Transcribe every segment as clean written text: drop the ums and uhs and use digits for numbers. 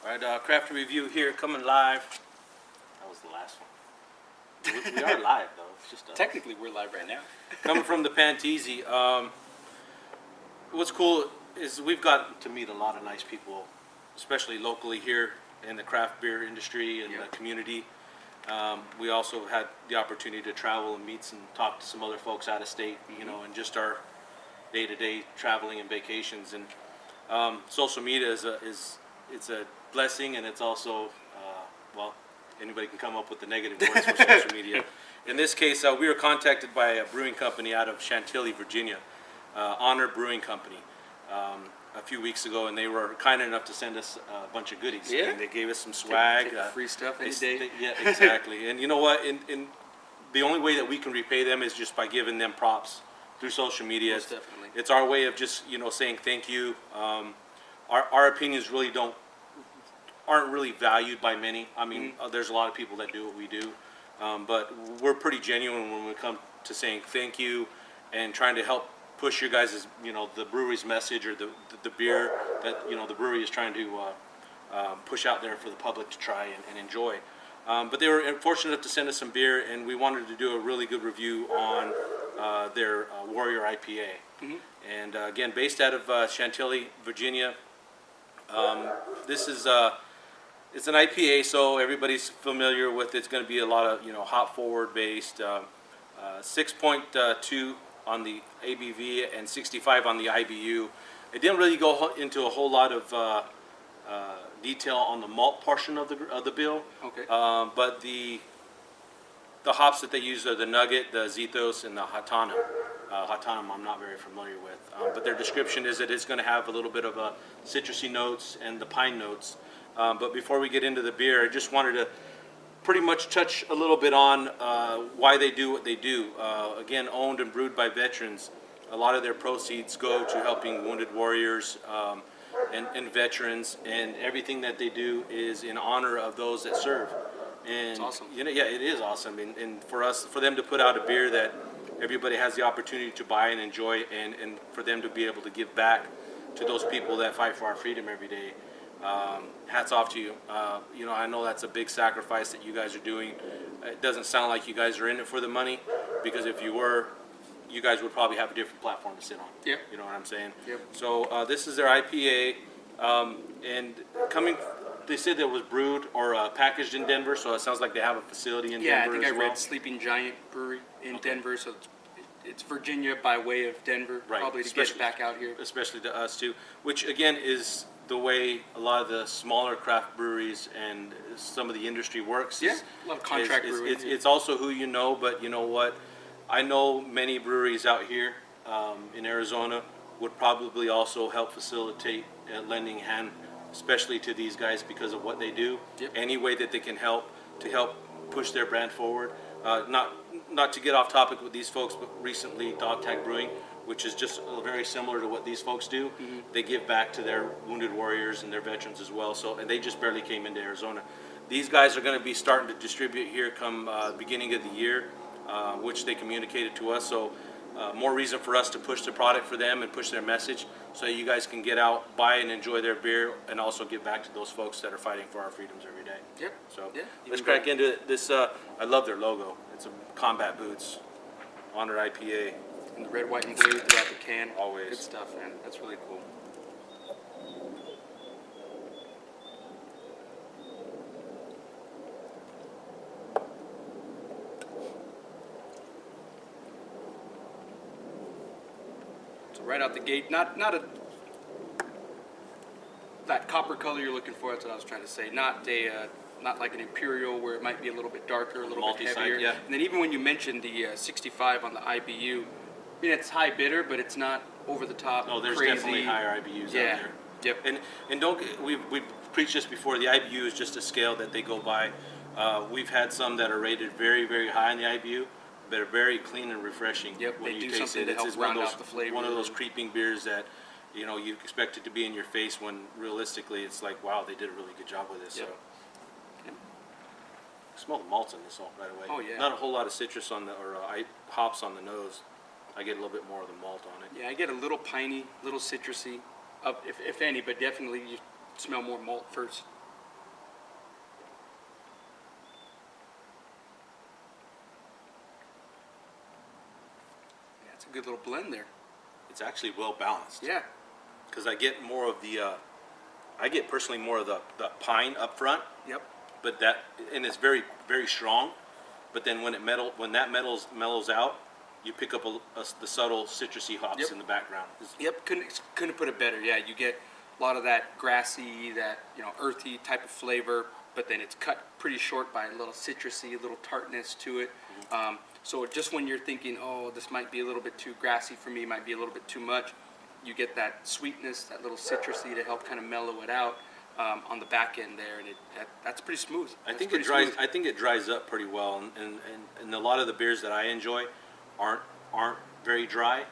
All right, Crafty Review here, coming live. That was the last one. We are live, though. It's just technically we're live right now. Coming from the Panteezy. What's cool is we've gotten to meet a lot of nice people, especially locally here in the craft beer industry and the community. We also had the opportunity to travel and meet and talk to some other folks out of state, you know, and just our day-to-day traveling and vacations. And social media is a blessing, and it's also well, anybody can come up with the negative words for social media. In this case, we were contacted by a brewing company out of Chantilly, Virginia, Honor Brewing Company, a few weeks ago, and they were kind enough to send us a bunch of goodies. Yeah. And they gave us some swag. Take free stuff any day. Yeah, exactly. And you know what? In the only way that we can repay them is just by giving them props through social media. Most definitely. It's our way of just, you know, saying thank you. Our opinions really aren't really valued by many. I mean, there's a lot of people that do what we do, but we're pretty genuine when we come to saying thank you and trying to help push your guys', you know, the brewery's message or the beer that, you know, the brewery is trying to push out there for the public to try and enjoy. But they were fortunate enough to send us some beer, and we wanted to do a really good review on their Warrior IPA. And again, based out of Chantilly, Virginia. This is it's an IPA, so everybody's familiar with it. It's going to be a lot of, you know, hop forward based. 6.2 on the ABV and 65 on the IBU. It didn't really go into a whole lot of detail on the malt portion of the bill. Okay. But the hops that they use are the Nugget, the Zethos, and the Hatanum. Hatanum I'm not very familiar with, but their description is that it's going to have a little bit of citrusy notes and the pine notes. But before we get into the beer, I just wanted to pretty much touch a little bit on why they do what they do. Again, owned and brewed by veterans. A lot of their proceeds go to helping wounded warriors and veterans, and everything that they do is in honor of those that serve. And it's awesome. You know, yeah, it is awesome. And for them to put out a beer that everybody has the opportunity to buy and enjoy, and for them to be able to give back to those people that fight for our freedom every day. Hats off to you. You know, I know that's a big sacrifice that you guys are doing. It doesn't sound like you guys are in it for the money, because if you were, you guys would probably have a different platform to sit on. Yep. You know what I'm saying? Yep. So this is their IPA, and they said that it was brewed or packaged in Denver, so it sounds like they have a facility in Denver as well. Yeah, I think I read Sleeping Giant Brewery in Denver, so it's Virginia by way of Denver, probably to get it back out here. Especially to us too, which again is the way a lot of the smaller craft breweries and some of the industry works. Yeah, a lot of contract brewing. It's also who you know, but you know what? I know many breweries out here in Arizona would probably also help facilitate a lending hand, especially to these guys, because of what they do. Yep. Any way that they can help push their brand forward. Not to get off topic with these folks, but recently Dog Tag Brewing, which is just very similar to what these folks do. They give back to their wounded warriors and their veterans as well. So, and they just barely came into Arizona. These guys are going to be starting to distribute here come beginning of the year, which they communicated to us. So more reason for us to push the product for them and push their message, so you guys can get out, buy and enjoy their beer, and also give back to those folks that are fighting for our freedoms every day. Yep. So yeah, let's crack into this. I love their logo. It's a combat boots, Honor IPA. And the red, white, and blue throughout the can. Always. Good stuff, man. That's really cool. So right out the gate, not that copper color you're looking for. That's what I was trying to say. Not like an imperial where it might be a little bit darker, a little bit heavier. Yeah. And then even when you mentioned the 65 on the IBU. I mean, it's high bitter, but it's not over the top. No, there's crazy. definitely higher IBUs out there. Yep. And don't we preached this before. The IBU is just a scale that they go by. We've had some that are rated very, very high in the IBU, but are very clean and refreshing. Yep. When they you do taste something it. to help It's round out the flavor. One of those creeping beers that, you know, you expect it to be in your face when realistically it's like, wow, they did a really good job with this. Yep. So. Smell the malts in this right away. Oh yeah. Not a whole lot of citrus on the hops on the nose. I get a little bit more of the malt on it. Yeah, I get a little piney, little citrusy, if any, but definitely you smell more malt first. It's a good little blend there. It's actually well balanced. Yeah. Because I get more of the, I get personally more of the pine up front, Yep. but that, and it's very, very strong. But then when that mellows out, you pick up the subtle citrusy hops Yep. in the background. Yep. Couldn't put it better. Yeah. You get a lot of that grassy, that earthy type of flavor, but then it's cut pretty short by a little citrusy, a little tartness to it. So just when you're thinking, oh, this might be a little bit too grassy for me, might be a little bit too much, you get that sweetness, that little citrusy to help kind of mellow it out on the back end there, and that's pretty smooth. I think it dries up pretty well, and a lot of the beers that I enjoy aren't very dry.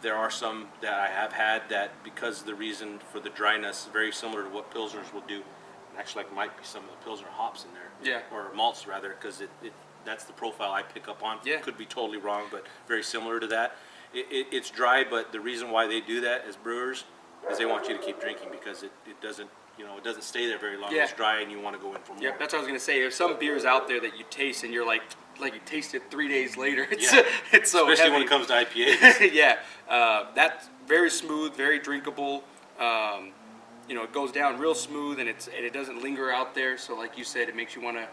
There are some that I have had that, because the reason for the dryness, very similar to what Pilsners will do. And actually, like, might be some of the Pilsner hops in there. Yeah. Or malts rather, because that's the profile I pick up on. Yeah. Could be totally wrong, but very similar to that. It's dry, but the reason why they do that as brewers is they want you to keep drinking, because it doesn't it doesn't stay there very long. Yeah. It's dry and you want to go in for more. Yeah, that's what I was gonna say. There's some beers out there that you taste and you're like you taste it 3 days later. It's Yeah. it's so Especially heavy. when it comes to IPAs. Yeah, that's very smooth, very drinkable. It goes down real smooth, and it doesn't linger out there. So like you said, it makes you want to.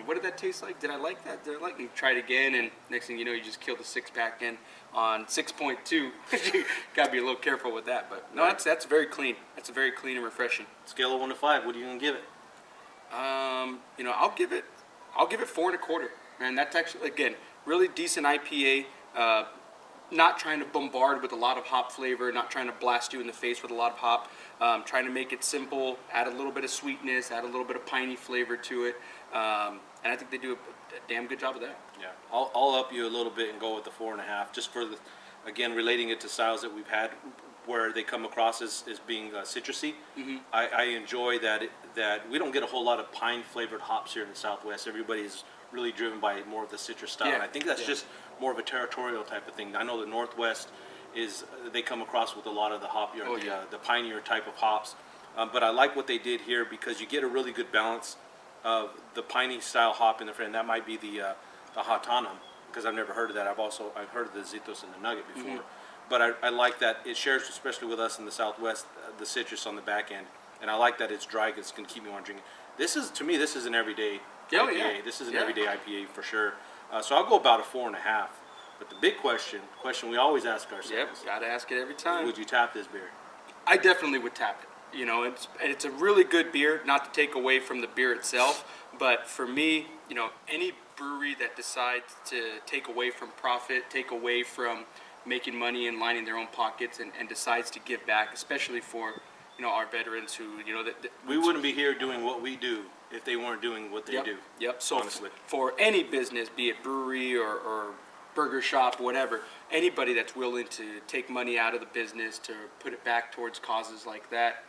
What did that taste like? Did I like that? Did I like it? And try it again, and next thing you know, you just killed the 6-pack in on 6.2. You gotta be a little careful with that. But no, that's very clean. That's very clean and refreshing. Scale of 1 to 5, what are you gonna give it? I'll give it 4 1/4. And that's actually, again, really decent IPA. Not trying to bombard with a lot of hop flavor, not trying to blast you in the face with a lot of hop. Trying to make it simple, add a little bit of sweetness, add a little bit of piney flavor to it. And I think they do a damn good job of that. Yeah, I'll up you a little bit and go with the 4.5, just for again, relating it to styles that we've had where they come across as being citrusy. I enjoy that we don't get a whole lot of pine flavored hops here in the Southwest. Everybody is really driven by more of the citrus style. Yeah. And I think that's just more of a territorial type of thing. I know the Northwest they come across with a lot of the hop, the pinier type of hops. But I like what they did here, because you get a really good balance of the piney style hop in the front. That might be the Hatanam, because I've never heard of that. I've heard of the Zitos and the Nugget before. But I like that it shares, especially with us in the Southwest, the citrus on the back end. And I like that it's dry, because it's going to keep me on drinking. To me, this is an everyday IPA. Yeah. This is an everyday IPA for sure. So I'll go about a 4.5. But the big question we always ask ourselves. Yep, gotta ask it every time. Would you tap this beer? I definitely would tap it. It's a really good beer, not to take away from the beer itself, but for me, any brewery that decides to take away from profit, take away from making money and lining their own pockets, and decides to give back, especially for our veterans who We wouldn't be here doing what we do if they weren't doing what they do. Yep. So honestly, for any business, be it brewery or burger shop, whatever, anybody that's willing to take money out of the business to put it back towards causes like that,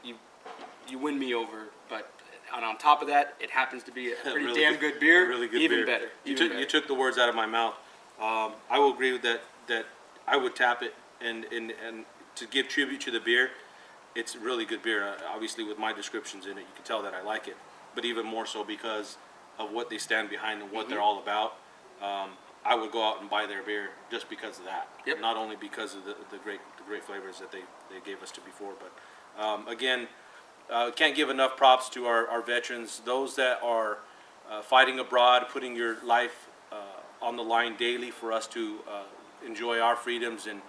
you win me over. But on top of that, it happens to be a pretty really damn good beer. Really good even beer. Better. You took the words out of my mouth. I will agree with that. That I would tap it, and to give tribute to the beer, it's really good beer. Obviously, with my descriptions in it, you can tell that I like it. But even more so because of what they stand behind and what they're all about. I would go out and buy their beer just because of that. Yep. Not only because of the great flavors that they gave us to before, but again, can't give enough props to our veterans, those that are fighting abroad, putting your life on the line daily for us to enjoy our freedoms and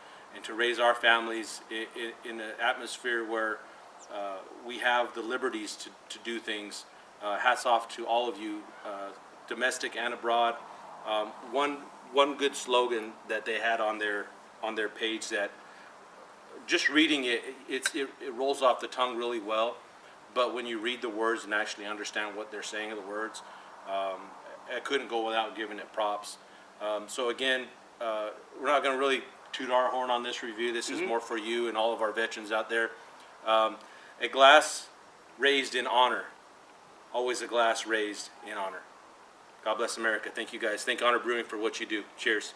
to raise our families in an atmosphere where we have the liberties to do things. Hats off to all of you, domestic and abroad. One good slogan that they had on their page, that just reading it rolls off the tongue really well, but when you read the words and actually understand what they're saying in the words, I couldn't go without giving it props. So again, we're not going to really toot our horn on this review. This is more for you and all of our veterans out there. A glass raised in honor. Always a glass raised in honor. God bless America. Thank you guys. Thank Honor Brewing for what you do. Cheers.